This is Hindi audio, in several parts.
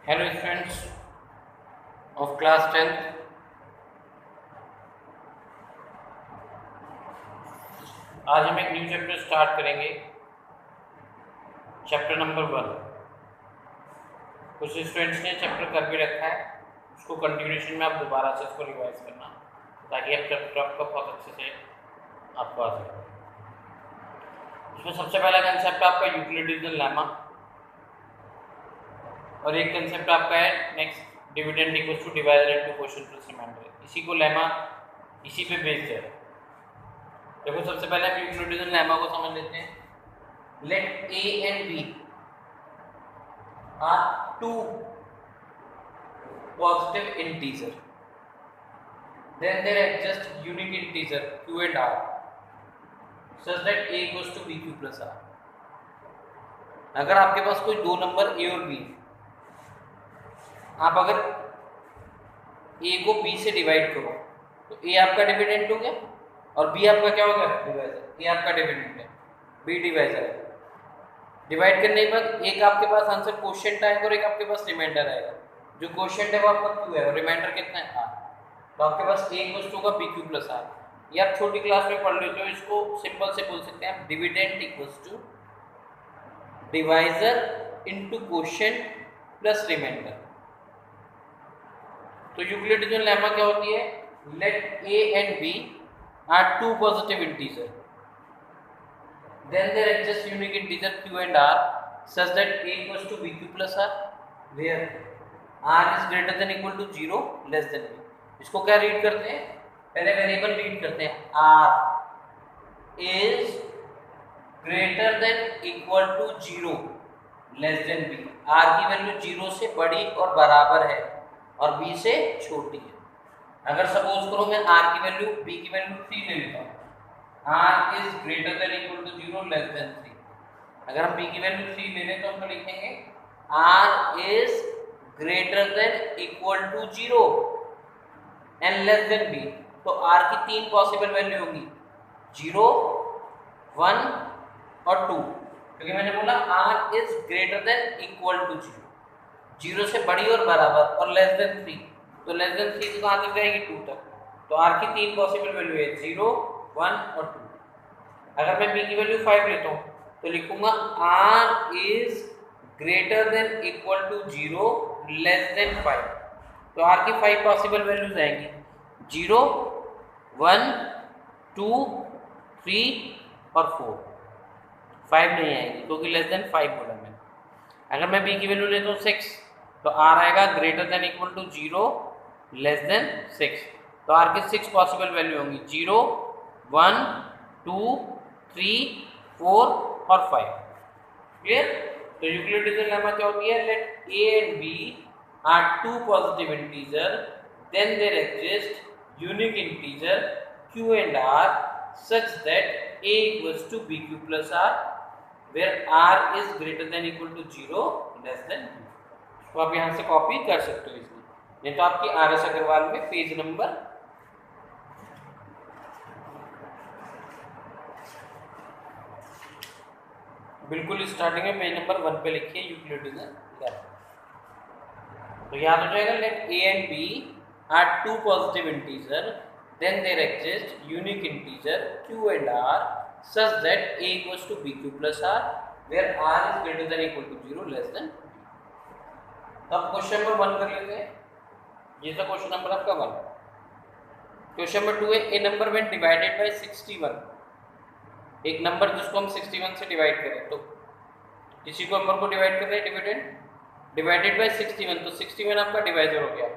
Hello students of class 10th। आज हम एक न्यू चैप्टर स्टार्ट करेंगे। Chapter number 1। कुछ स्टूडेंट्स ने चैप्टर कर भी रखा है, उसको कंटिन्यूशन में आप दोबारा से उसको रिवाइज करना ताकि आप चैप्टर आपका बहुत अच्छे से आपको आ सके। इसमें सबसे पहला कंसेप्ट आपका यूक्लिडियन लेमा और एक कंसेप्ट आपका है next dividend equals to divisor into quotient plus remainder. इसी को लेमा इसी पे बेस्ड है। देखो सबसे पहले हम यूक्लिडियन लेमा को समझ लेते हैं। Let A and B are two positive integer, then there exist unique integer Q and R such that A equals to BQ plus R। अगर आपके पास कोई दो नंबर A और B, आप अगर A को B से डिवाइड करो तो A आपका डिविडेंड हो गया और B आपका क्या हो गया, डिवाइजर। A आपका डिविडेंड है, B डिवाइजर है। डिवाइड करने के बाद एक आपके पास आंसर क्वोशिएंट आएगा और एक आपके पास रिमाइंडर आएगा। जो क्वोशिएंट है वो आपका Q है और रिमाइंडर कितना है, R। तो आपके पास A इक्वल्स टू होगा BQ प्लस R। ये आप छोटी क्लास में पढ़ लेते हो, इसको सिंपल से बोल सकते हैं dividend equals to divisor into quotient plus remainder. तो यूक्लिडियन लेमा क्या होती है, let A and B are two positive integer, then there exists unique integer Q and R such that A equals to BQ plus R where R is greater than equal to 0 less than B। इसको क्या रीड करते हैं, पहले वेरिएबल रीड करते हैं। R is greater than equal to 0 less than B। R की वैल्यू 0 से बड़ी और बराबर है और B से छोटी है। अगर सपोज करो मैं R की वैल्यू B की वैल्यू 3 ले लेता हूँ, R is greater than equal to 0 less than 3। अगर हम B की वैल्यू 3 ले लें तो हम तो लिखेंगे R is greater than equal to 0 and less than B। तो R की तीन पॉसिबल वैल्यू होगी, 0, 1 और 2, क्योंकि मैंने बोला R is greater than equal to 0, 0 से बड़ी और बराबर और less than 3। तो less than 3 से कहाँ तक जाएगी, 2 तक। तो R की तीन पॉसिबल वैल्यू है, 0, 1 और 2। अगर मैं B की वैल्यू 5 लेता हूँ तो लिखूंगा R is greater than equal to 0 less than 5। तो R की 5 पॉसिबल वैल्यूज आएंगी, 0, 1, 2, 3 और 4। 5 नहीं आएगी क्योंकि लेस देन 5 बोला मैंने। अगर मैं B की वैल्यू लेता हूँ 6 तो R आएगा greater than equal to 0 less than 6। तो R की 6 पॉसिबल वैल्यू होंगी, 0, 1, 2, 3, 4 और 5। क्लियर। तो यूक्लिडियन लेमा क्या होती है, let A and B are two positive integer, then there exist unique integer Q and R such that A equals to BQ plus R where R is greater than equal to 0 less than 2। तो आप यहाँ से कॉपी कर सकते हो इसलिए, नहीं तो आपकी RS अग्रवाल में पेज नंबर बिल्कुल स्टार्टिंग में पेज नंबर 1 पे लिखिए यूक्लिडियन लेमा। तो याद हो जाएगा, late A and B are two positive integer, then there exists unique integer Q and R such that A equals to BQ plus R where R is greater than equal to 0 less than 2। तो अब क्वेश्चन नंबर 1 कर लेते हैं। ये था क्वेश्चन नंबर आपका 1। क्वेश्चन नंबर 2 है, ए नंबर व्हेन डिवाइडेड बाय 61। एक नंबर जिसको हम 61 से डिवाइड करें, तो किसी को नंबर को डिवाइड कर रहे हैं, डिविडेंड डिवाइडेड बाय 61, तो 61 आपका डिवाइजर हो गया।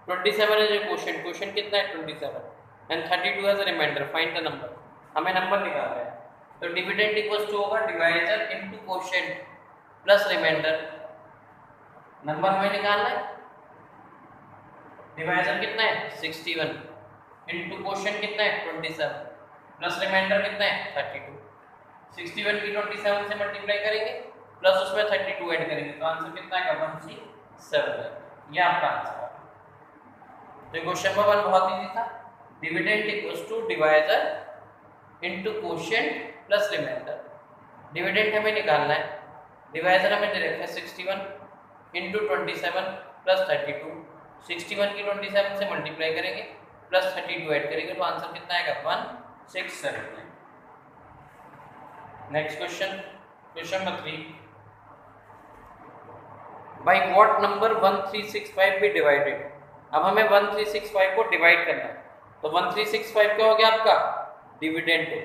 27 है जो क्वेश्चन, क्वेश्चन कितना है 27 and 32 as remainder, find the number. हमें नंबर निकालना है, तो डिविडेंड इक्वल्स टू होगा divisor into quotient plus remainder. Number हमें निकालना है, डिवाइजर कितना है 61 इनटू क्वोशिएंट कितना है 27 प्लस रिमाइंडर कितना है 32। 61 की 27 से मल्टीप्लाई करेंगे प्लस उसमें 32 ऐड करेंगे तो आंसर कितना आएगा 137। ये आपका आंसर है। तो क्वेश्चन नंबर 1 बहुत इजी था, dividend equals to divisor into quotient plus remainder. Dividend हमें निकालना है, डिवाइजर हमें दे रखा है 61 इंटू 27 प्लस 32। 61 की 27 से मल्टीप्लाई करेंगे प्लस 32 ऐड करेंगे तो आंसर कितना आएगा 167। Next question, question number 3। By what number 1365 be divided. अब हमें 1365 को डिवाइड करना है, तो 1365 क्या हो गया आपका डिविडेंड है,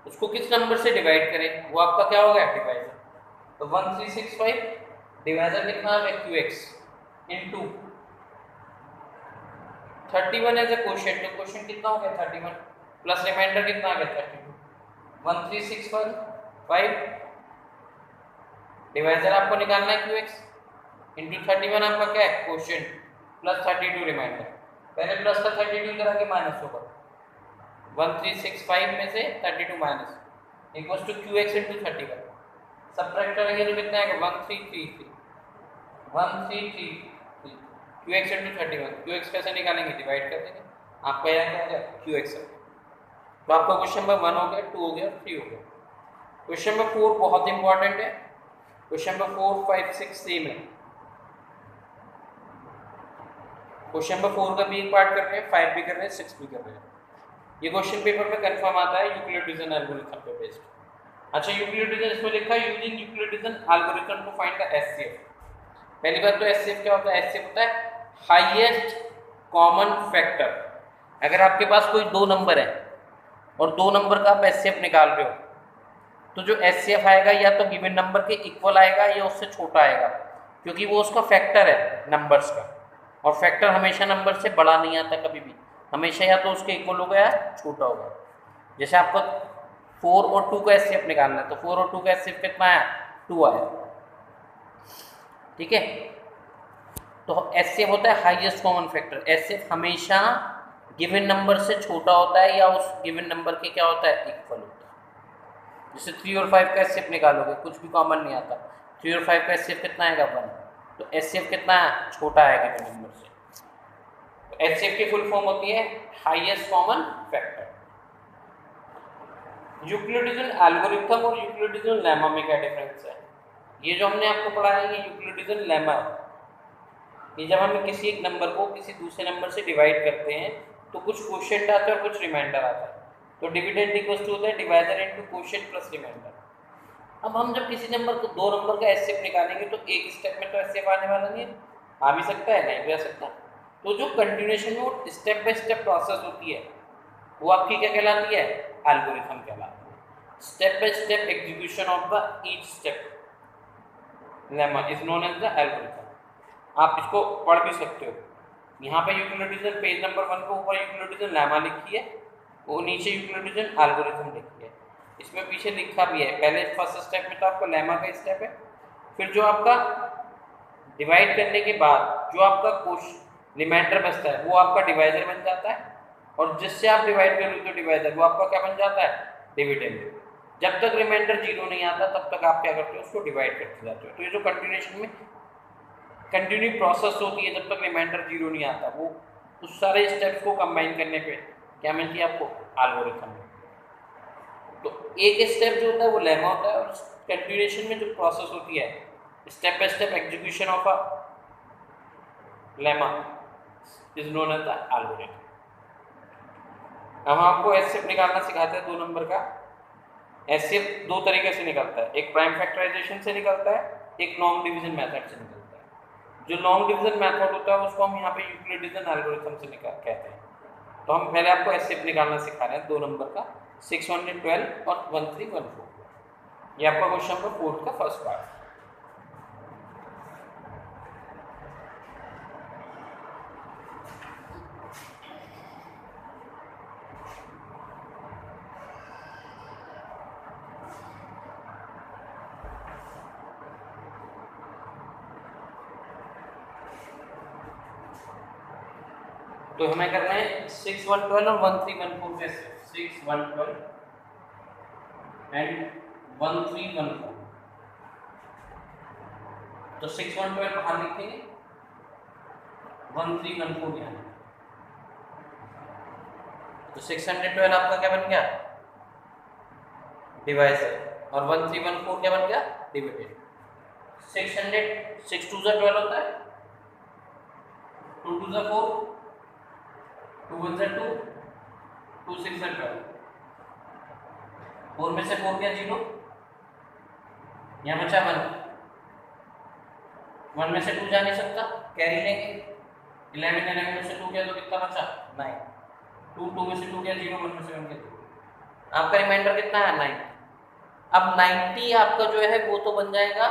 उसको किस नंबर से डिवाइड करें, वो आपका क्या हो गया डिवाइजर। तो 1365 डिवाइजर कितना है QX into 31 as a quotient, तो क्वोशिएंट कितना हो गया 31 प्लस रिमाइंडर कितना आ गया 32। 1365 डिवाइजर आपको निकालना है QX इनटू 31 आपका क्या है क्वोशिएंट प्लस 32 रिमाइंडर। पहले प्लस का 32 करा के माइनस होगा, 1365 में से 32 minus equals to QX into 31। Subtract करेंगे तो कितना आएगा 1333 QX इनटू 31। QX कैसे निकालेंगे डिवाइड कर देंगे, आपका यहाँ क्या आ गया QX। तो आपका क्वेश्चन नंबर 1 हो गया, 2 हो गया, 3 हो गया। क्वेश्चन नंबर 4 बहुत इंपॉर्टेंट है। क्वेश्चन नंबर 4, 5, 6 सेम है। क्वेश्चन नंबर 4 का भी एक पार्ट कर रहे हैं, 5 भी कर रहे हैं, 6 भी कर रहे हैं। ये क्वेश्चन पेपर में कंफर्म आता है यूक्लिडियन एल्गोरिथम पे बेस्ड। अच्छा, यूक्लिडियन इसमें लिखा है using Euclidean algorithm to find the HCF। पहली बात तो HCF क्या होता है, HCF होता है हाईएस्ट कॉमन फैक्टर। अगर आपके पास कोई दो नंबर है और दो नंबर का आप HCF निकाल रहे हो, तो जो HCF आएगा या तो गिवन नंबर के इक्वल आएगा या उससे छोटा आएगा, क्योंकि वो उसका फैक्टर है नंबर्स का, और फैक्टर हमेशा नंबर से बड़ा नहीं आता कभी भी, हमेशा या तो उसके इक्वल होगा या छोटा होगा। जैसे आपको 4 और 2 का HCF निकालना है, तो 4 और 2 का HCF कितना आया 2 आया, ठीक है। तो HCF होता है हाईएस्ट कॉमन फैक्टर। HCF हमेशा गिवन नंबर से छोटा होता है या उस गिवन नंबर के क्या होता है इक्वल होता है। जैसे 3 और 5 का HCF निकालोगे, कुछ भी कॉमन नहीं आता, 3 और 5 का HCF कितना आएगा 1, तो HCF कितना है छोटा आएगा गिवन नंबर से। तो HCF की फुल फॉर्म होती है highest common factor. Euclidean algorithm और यूक्लिडियन लेमा में क्या डिफरेंस है, ये जो हमने आपको पढ़ा है ये यूक्लिडियन लेमा है। ये जब हम किसी एक नंबर को किसी दूसरे नंबर से डिवाइड करते हैं तो कुछ क्वोशिएंट आता है और कुछ रिमाइंडर आता है, तो डिविडेंड इक्वल्स टू होता है divisor into quotient plus remainder. अब हम जब किसी नंबर को दो नंबर का HCF निकालेंगे तो एक स्टेप में तो HCF आने वाला नहीं है, आ भी सकता है नहीं भी आ सकता। तो जो कंटिन्यूएशन में वो स्टेप बाय स्टेप प्रोसेस होती है वो आपकी क्या कहलाती है एल्गोरिथम कहलाती है। Step by step execution of the each step lemma is known as the algorithm. आप इसको पढ़ भी सकते हो, यहाँ पे यूक्लिडियन पेज नंबर 1 के ऊपर यूक्लिडियन लेमा लिखी है, वो नीचे यूक्लिडियन एल्गोरिथम लिखी है। इसमें पीछे लिखा भी है, पहले फर्स्ट स्टेप में तो आपका लेमा का स्टेप है, फिर जो आपका डिवाइड करने के बाद जो आपका रिमाइंडर बचता है वो आपका डिवाइजर बन जाता है, और जिससे आप डिवाइड कर लो डिवाइजर वो आपका क्या बन जाता है डिविडेंड। जब तक रिमाइंडर 0 नहीं आता तब तक आप क्या करते हो उसको डिवाइड करते जाते हो। तो ये जो कंटिन्यूएशन में कंटिन्यू प्रोसेस होती है जब तक रिमाइंडर 0 नहीं आता, वो उस सारे स्टेप्स को कंबाइन करने पे क्या मिलती है आपको एल्गोरिथम। तो एक स्टेप जो होता है वो लेमा होता है, और कंटिन्यूएशन में जो प्रोसेस होती है step by step execution of a lemma is known as the algorithm. हम आपको HCF निकालना सिखाते हैं दो नंबर का। HCF दो तरीके से निकलता है, एक प्राइम फैक्टराइजेशन से निकलता है, एक लॉन्ग डिवीजन मेथड से निकलता है। जो लॉन्ग डिवीजन मेथड होता है उसको हम यहाँ पे यूक्लिडियन एल्गोरिथम से कहते हैं। तो हम पहले आपको HCF निकालना सिखा रहे हैं दो नंबर का, 612 और 1314। ये आपका क्वेश्चन नंबर 4 का फर्स्ट पार्ट। तो हमें करना है 612 और 1314 के 612 एंड 1314। तो 612 बाहर लिखेंगे, 1314 यहाँ। तो 612 आपका क्या बन गया डिवाइजर, और 1314 क्या बन गया डिविडेंड। 600 6 2 12 होता है, 2 2 4, 2 1 2, 2 6 12, 4 में से 4 क्या 0, यहाँ बचा 1 में से 2 जा नहीं सकता, कैरी लेंगे, 11 11 में से 2 गया तो कितना बचा 9, 2 2 में से 2 गया 0, 1 में से 1 गया 2, आपका रिमाइंडर कितना है 9। अब 90 आपका जो है वो तो बन जाएगा